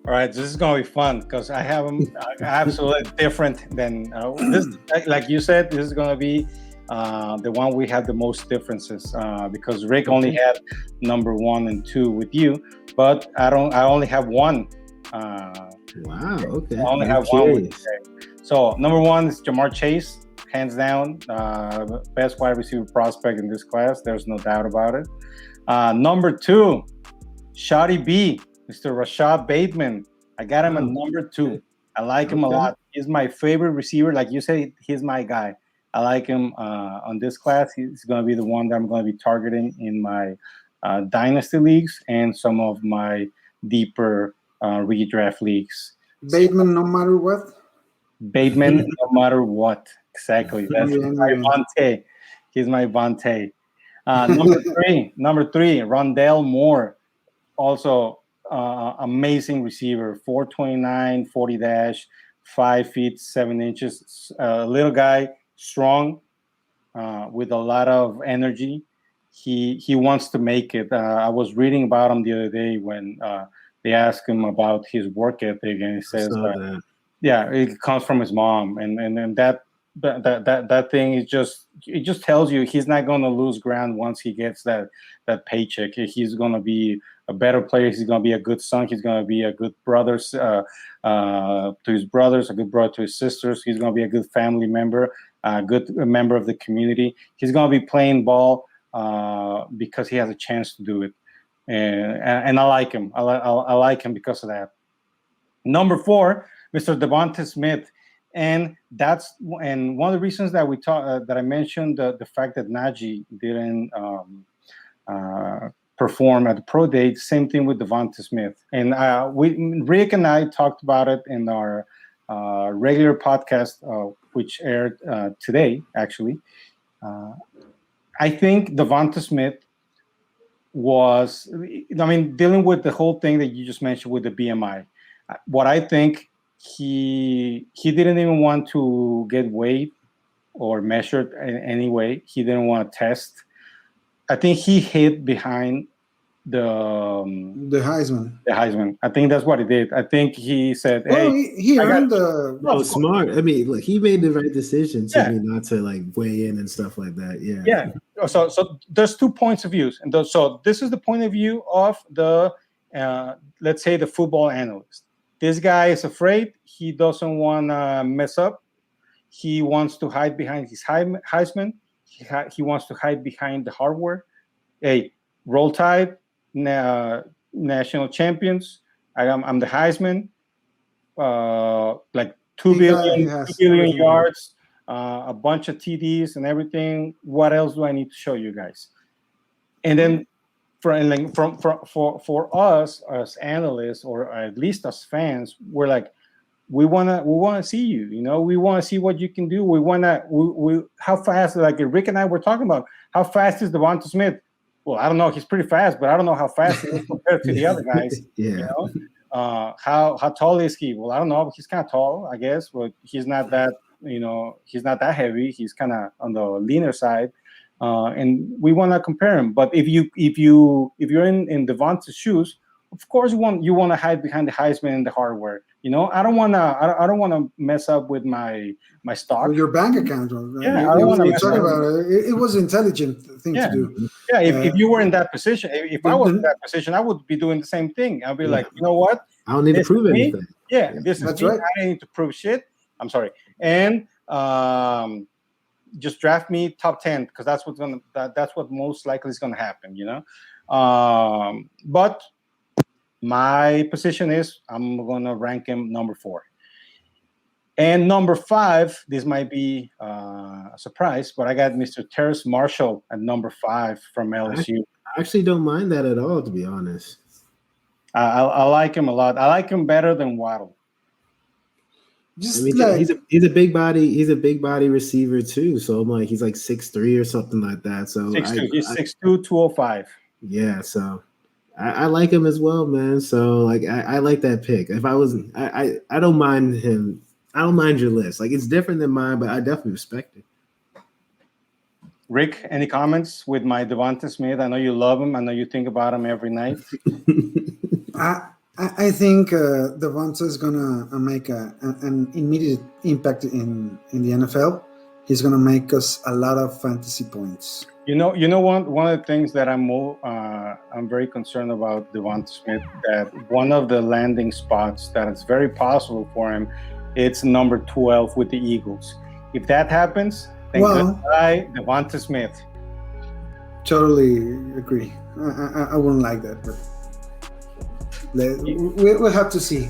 All right, this is going to be fun because I have them absolutely different than this. Like you said, this is going to be the one we have the most differences because Rick only had number 1 and 2 with you, but I only have 1.
Wow. Okay.
I only have 1 with you. So number 1 is Jamar Chase, hands down, best wide receiver prospect in this class. There's no doubt about it. Number 2, Shotty B, Mr. Rashad Bateman. I got him at number 2. I like him a lot. He's my favorite receiver. Like you say, he's my guy. I like him on this class. He's going to be the one that I'm going to be targeting in my dynasty leagues and some of my deeper redraft leagues.
Bateman, no matter what?
Bateman, no matter what. Exactly. That's my Vontae. He's my Vontae. Number three, Rondell Moore. Also amazing receiver. 4'29", 40 dash, 5 feet 7 inches. Little guy, strong, with a lot of energy. He wants to make it. I was reading about him the other day when they asked him about his work ethic, and he says that. Yeah, it comes from his mom, and that thing is just tells you he's not going to lose ground once he gets that paycheck. He's going to be a better player. He's going to be a good son. He's going to be a good brother to his brothers, a good brother to his sisters. He's going to be a good family member, a good member of the community. He's going to be playing ball because he has a chance to do it, and I like him. I like him because of that. Number 4, Mr. Devonta Smith. And one of the reasons that we talked that I mentioned the fact that Najee didn't perform at the pro day. Same thing with Devonta Smith, and Rick and I talked about it in our regular podcast, which aired today. Actually, I think Devonta Smith was, dealing with the whole thing that you just mentioned with the BMI. What I think. He didn't even want to get weighed or measured in any way. He didn't want to test. I think he hid behind the
Heisman.
The Heisman. I think that's what he did. I think he said, "Hey,
he earned the."
Smart. I mean, look, he made the right decision to not to like weigh in and stuff like that. Yeah.
Yeah. So there's 2 points of view, and so this is the point of view of the let's say the football analyst. This guy is afraid. He doesn't want to mess up. He wants to hide behind his Heisman. He wants to hide behind the hardware. Hey, Roll Tide, national champions. I'm the Heisman. Like 2 billion yards, a bunch of TDs and everything. What else do I need to show you guys? And then for us as analysts, or at least as fans, we're like, we wanna see you. We want to see what you can do. We how fast, like Rick and I were talking about, how fast is Devonta Smith? Well, I don't know. He's pretty fast, but I don't know how fast he is compared to the other guys.
Yeah.
How tall is he? Well, I don't know. He's kind of tall, I guess, but he's not that. He's not that heavy. He's kind of on the leaner side. And we want to compare him. But if you're in Devonta's shoes, of course you want to hide behind the Heisman and the hardware. I don't want to mess up with my stock.
With your bank account.
Yeah, I don't want to mess up.
It was an intelligent thing to do.
Yeah, if you were in that position, if I was in that position, I would be doing the same thing. I'd be like, you know what?
I don't need to prove anything.
Yeah, this is me. Right. I don't need to prove shit. I'm sorry. And just draft me top 10 because that's what most likely is gonna happen. But my position is I'm gonna rank him number 4. And number 5, this might be a surprise, but I got Mr. Terrace Marshall at number 5 from LSU.
I actually don't mind that at all, to be honest.
I like him a lot. I like him better than Waddle.
He's a big body. He's a big body receiver too. So I'm like, he's like 6'3" or something like that. So
6'2". He's 6'2", 205.
Yeah. So I like him as well, man. So like, I like that pick. If I wasn't, I don't mind him. I don't mind your list. Like, it's different than mine, but I definitely respect it.
Rick, any comments with my Devonta Smith? I know you love him. I know you think about him every night.
I think Devonta is gonna make an immediate impact in the NFL. He's gonna make us a lot of fantasy points. One
of the things that I'm very concerned about Devonta Smith, that one of the landing spots that is very possible for him, it's number 12 with the Eagles. If that happens, then goodbye, Devonta Smith.
Totally agree. I wouldn't like that, but we'll have to see.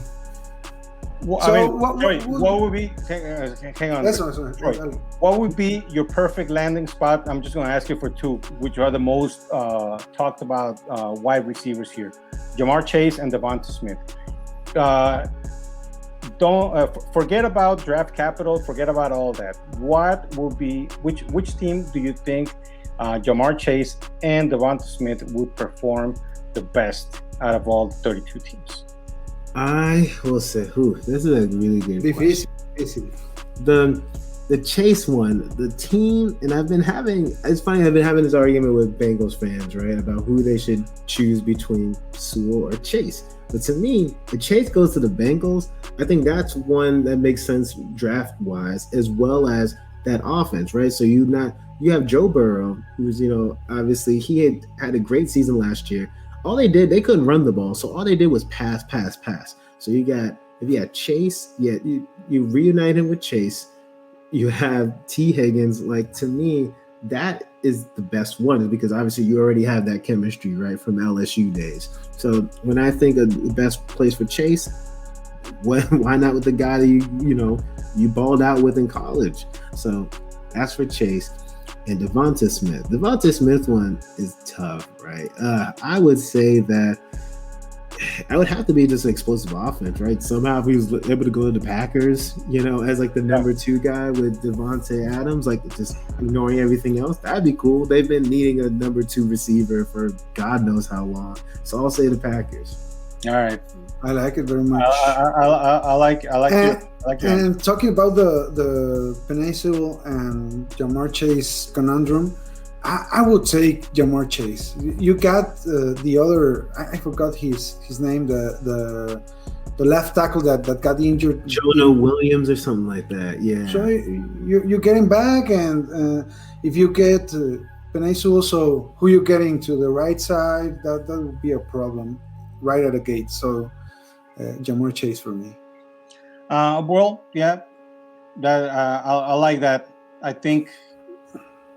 Well, so what would be? Hang on.
Sorry.
What would be your perfect landing spot? I'm just going to ask you for 2, which are the most talked about wide receivers here: Jamar Chase and Devonta Smith. Don't forget about draft capital. Forget about all that. What will be which team do you think Jamar Chase and Devonta Smith would perform the best out of all 32 teams?
I will say this is a really good question. The Chase one, the team, and it's funny, I've been having this argument with Bengals fans, right, about who they should choose between Sewell or Chase. But to me, if Chase goes to the Bengals, I think that's one that makes sense draft-wise, as well as that offense, right? So you have Joe Burrow, who's, obviously he had a great season last year. All they couldn't run the ball, so all they did was pass. So if you got Chase, you reunite him with Chase, you have T. Higgins. Like, to me, that is the best one, because obviously you already have that chemistry, right, from LSU days. So when I think of the best place for Chase, why not with the guy that you balled out with in college? So that's for Chase. And Devonta Smith one is tough, right? I would say that I would have to be just an explosive offense, right? Somehow if he was able to go to the Packers, as like the number 2 guy with Devontae Adams, like just ignoring everything else, that'd be cool. They've been needing a number 2 receiver for God knows how long. So I'll say the Packers.
All right.
I like it very much.
I like it.
And talking about the Penei Sewell and Jamar Chase conundrum, I would take Jamar Chase. You got the other, I forgot his name, the left tackle that got injured.
Jonah Williams or something like that. Yeah.
So you get him back, and if you get Penei Sewell, so who you getting to the right side? That would be a problem right at the gate. So Jamar Chase for me.
Well, yeah, that I like that. I think.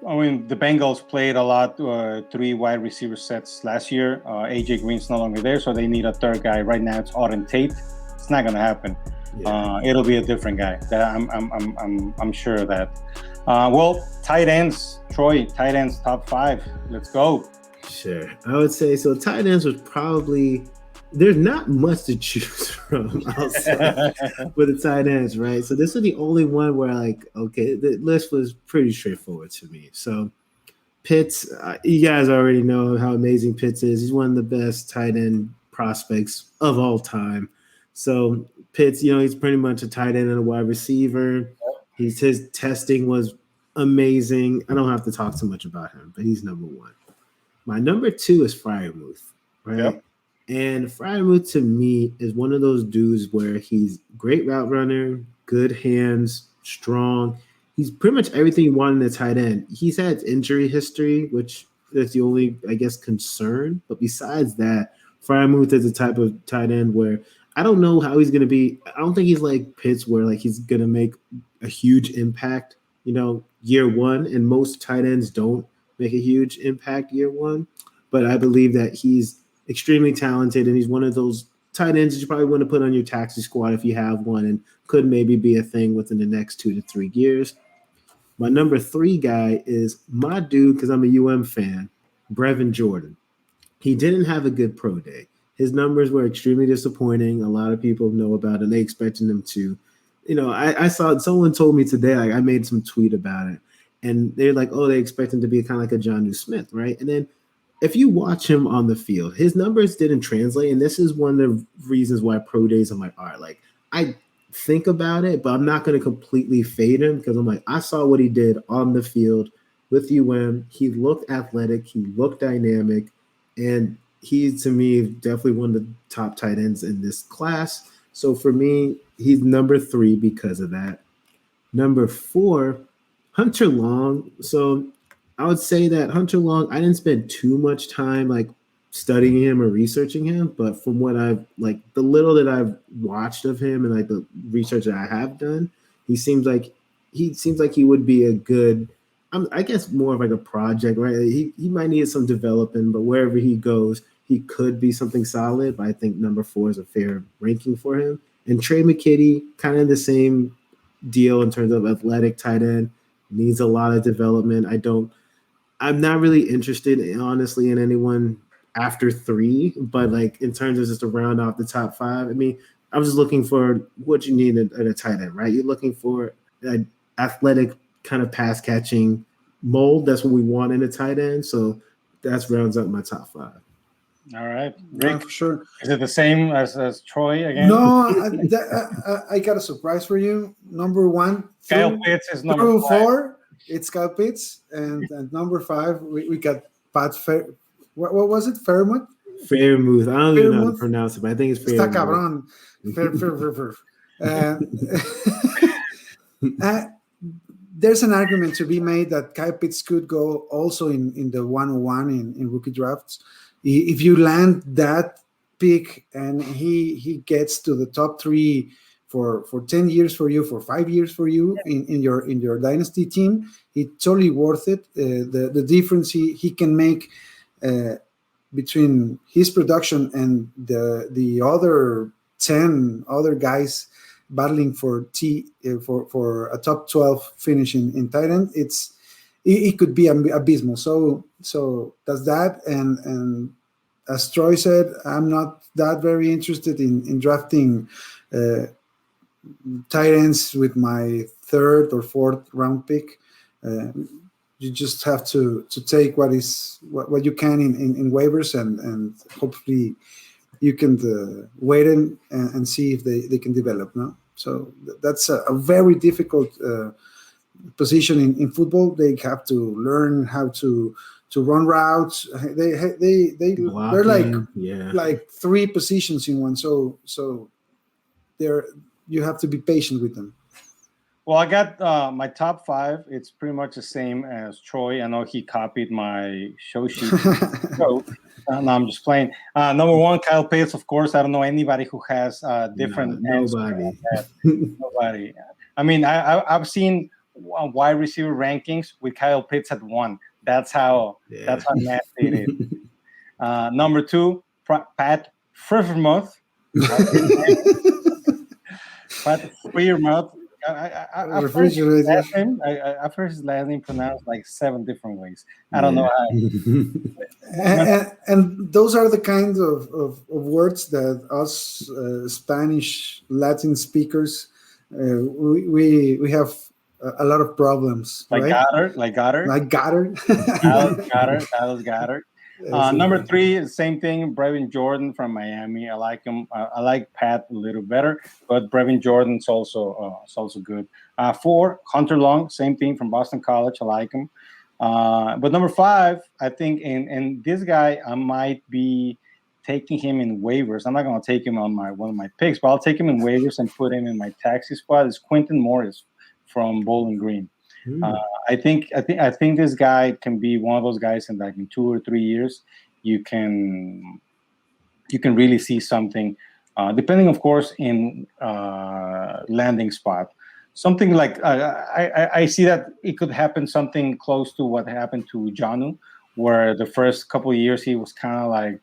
The Bengals played a lot, 3 wide receiver sets last year. AJ Green's no longer there, so they need a 3rd guy. Right now, it's Auden Tate. It's not gonna happen. Yeah. It'll be a different guy. I'm sure of that. Well, tight ends, Troy. Tight ends top 5. Let's go.
Sure, I would say so. Tight ends was probably. There's not much to choose from outside with the tight ends, right? So this was the only one where, the list was pretty straightforward to me. So Pitts, you guys already know how amazing Pitts is. He's one of the best tight end prospects of all time. So Pitts, he's pretty much a tight end and a wide receiver. His testing was amazing. I don't have to talk too much about him, but he's number 1. My number 2 is Freiermuth, right? Yep. And Fryermuth to me is one of those dudes where he's great route runner, good hands, strong. He's pretty much everything you want in a tight end. He's had injury history, which is the only, I guess, concern. But besides that, Fryermuth is the type of tight end where I don't know how he's going to be. I don't think he's like Pitts where like he's going to make a huge impact, year one. And most tight ends don't make a huge impact year one. But I believe that he's extremely talented, and he's one of those tight ends that you probably want to put on your taxi squad if you have one, and could maybe be a thing within the next 2 to 3 years. My number 3 guy is my dude, because I'm a UM fan, Brevin Jordan. He didn't have a good pro day. His numbers were extremely disappointing. A lot of people know about it. They expected him to. I saw someone told me today, like I made some tweet about it, and they're like, oh, they expect him to be kind of like a Jonnu Smith, right? And then if you watch him on the field, his numbers didn't translate. And this is one of the reasons why pro days, I'm like, all right, like I think about it, but I'm not going to completely fade him because I'm like, I saw what he did on the field with UM. He looked athletic. He looked dynamic. And he, to me, definitely one of the top tight ends in this class. So for me, he's number 3 because of that. Number 4, Hunter Long. So I would say that Hunter Long, I didn't spend too much time like studying him or researching him, but from what I've like the little that I've watched of him and like the research that I have done, he seems like he would be a good, I guess more of like a project, right? He might need some development, but wherever he goes, he could be something solid. But I think number 4 is a fair ranking for him. And Trey McKitty, kind of the same deal in terms of athletic tight end, needs a lot of development. I'm not really interested, honestly, in anyone after 3, but like in terms of just to round off the top 5, I mean, I was just looking for what you need at a tight end, right? You're looking for an athletic kind of pass catching mold. That's what we want in a tight end. So that rounds up my top 5.
All right, Rick,
for sure.
Is it the same as Troy again?
No, I got a surprise for you. Number 1,
Kyle Pitts is number 5.
4. It's Kyle Pitts, and number 5 we got Pat what was it? Fairmouth?
Fairmouth. I don't even know how to pronounce it, but I think it's Fairmouth.
Está cabrón. There's an argument to be made that Kyle Pitts could go also in the 101 in rookie drafts. If you land that pick and he gets to the top 3 for 10 years for you, for 5 years for you in your dynasty team, it's totally worth it. The difference he can make between his production and the other 10 other guys battling for a top 12 finish in tight end, it could be abysmal. So that's that. And as Troy said, I'm not that very interested in drafting tight ends with my 3rd or 4th round pick. You just have to take what you can in waivers, and hopefully you can wait and see if they can develop. No, so that's a very difficult position in football. They have to learn how to run routes. They're like 3 positions in one. So you have to be patient with them.
Well, I got my top 5. It's pretty much the same as Troy. I know he copied my show sheet. No, I'm just playing. Number 1, Kyle Pitts, of course. I don't know anybody who has different. Nobody. I mean, I've seen wide receiver rankings with Kyle Pitts at 1. That's how nasty it is. Number 2, Pat Freiermuth. Pat Freiermuth. I've heard his last name pronounced like 7 different ways. I don't know how.
And those are the kinds of words that us Spanish Latin speakers we have a lot of problems.
Like
right?
Goddard. Number 3, same thing. Brevin Jordan from Miami. I like him. I like Pat a little better, but Brevin Jordan's also good. 4, Hunter Long, same thing from Boston College. I like him. But number 5, I think, and this guy I might be taking him in waivers. I'm not going to take him on one of my picks, but I'll take him in waivers and put him in my taxi squad. Is Quentin Morris from Bowling Green. I think this guy can be one of those guys in 2 or 3 years. You can really see something, depending, of course, in landing spot. Something like I see that it could happen something close to what happened to Janu, where the first couple of years he was kind of like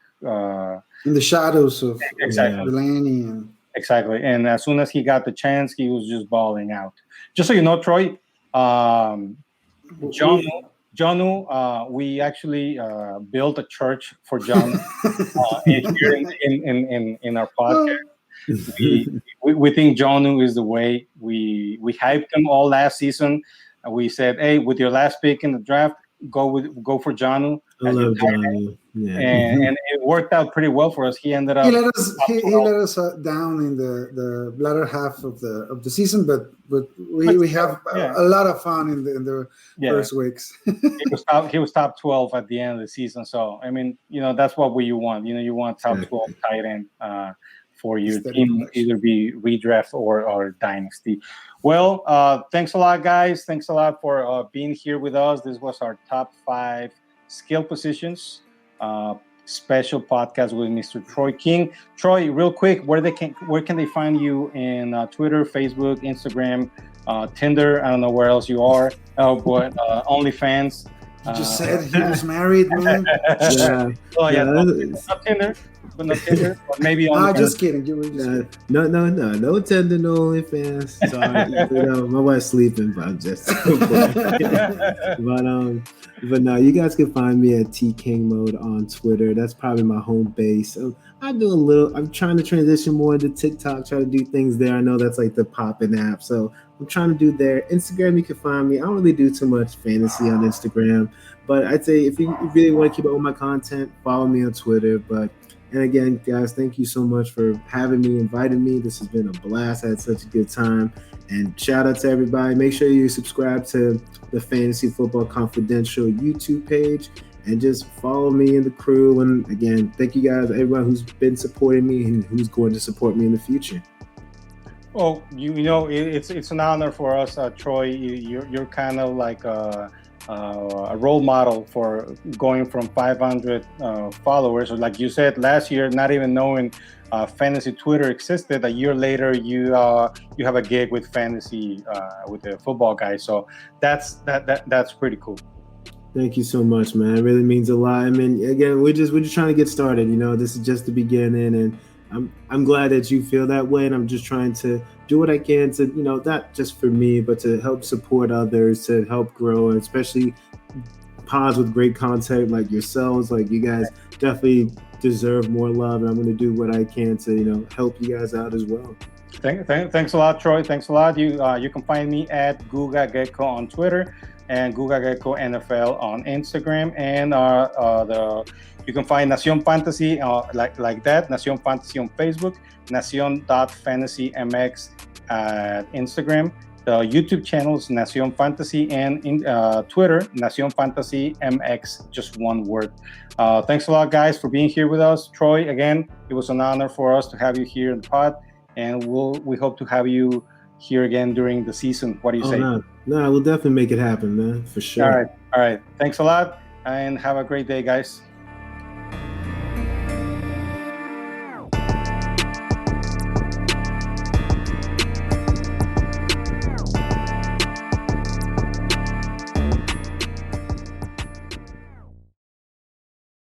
in the shadows of
exactly.
Delaney.
Exactly, and as soon as he got the chance, he was just balling out. Just so you know, Troy, Janu, we actually built a church for Janu here in our podcast. We think Janu is the way. We hyped him all last season. We said, hey, with your last pick in the draft, go for Janu.
I love Janu. Yeah.
And it worked out pretty well for us. He ended up
he let us down in the latter half of the season, but we have a lot of fun in the first weeks.
he was top 12 at the end of the season. So I mean, that's what you want. You want top 12 tight end for your team, either be redraft or dynasty. Well, thanks a lot, guys. Thanks a lot for being here with us. This was our top 5 skill positions. Special podcast with Mr. Troy King. Troy, real quick, where can they find you in Twitter, Facebook, Instagram, Tinder? I don't know where else you are. But OnlyFans.
You just said he was married, man.
Yeah.
Oh yeah, not Tinder. But not Tinder, or maybe on.
Just kidding. You were just
no Tinder, no OnlyFans. Sorry, my wife's sleeping, but I'm just. But no, you guys can find me at T King Mode on Twitter. That's probably my home base. I'm trying to transition more into TikTok, try to do things there. I know that's like the poppin' app, so I'm trying to do there. Instagram, you can find me. I don't really do too much fantasy on Instagram, but I'd say if you really want to keep up with my content, follow me on Twitter. And again, guys, thank you so much for having me, inviting me. This has been a blast. I had such a good time. And shout out to everybody. Make sure you subscribe to the Fantasy Football Confidential YouTube page and just follow me and the crew. And again, thank you guys, everyone who's been supporting me and who's going to support me in the future.
Well, it's an honor for us, Troy. You're kind of like a role model for going from 500 followers, or like you said last year, not even knowing fantasy Twitter existed. A year later, you have a gig with fantasy with the football guys. So that's pretty cool.
Thank you so much, man. It really means a lot. I mean, again, we're just trying to get started. This is just the beginning, and I'm glad that you feel that way. And I'm just trying to do what I can to, not just for me, but to help support others, to help grow, and especially pods with great content like yourselves. Like, you guys definitely deserve more love, and I'm going to do what I can to, help you guys out as well.
Thanks a lot, Troy. Thanks a lot. You can find me at Guga Gecko on Twitter and Guga Gecko NFL on Instagram, and you can find Nacion Fantasy like that. Nacion Fantasy on Facebook, Nacion.fantasymx at Instagram. The YouTube channels Nacion Fantasy, and in Twitter Nacion Fantasy MX, just one word. Thanks a lot, guys, for being here with us. Troy, again, it was an honor for us to have you here in the pod, and we hope to have you here again during the season. What do you say?
No, we'll definitely make it happen, man, for sure.
All right. Thanks a lot, and have a great day, guys.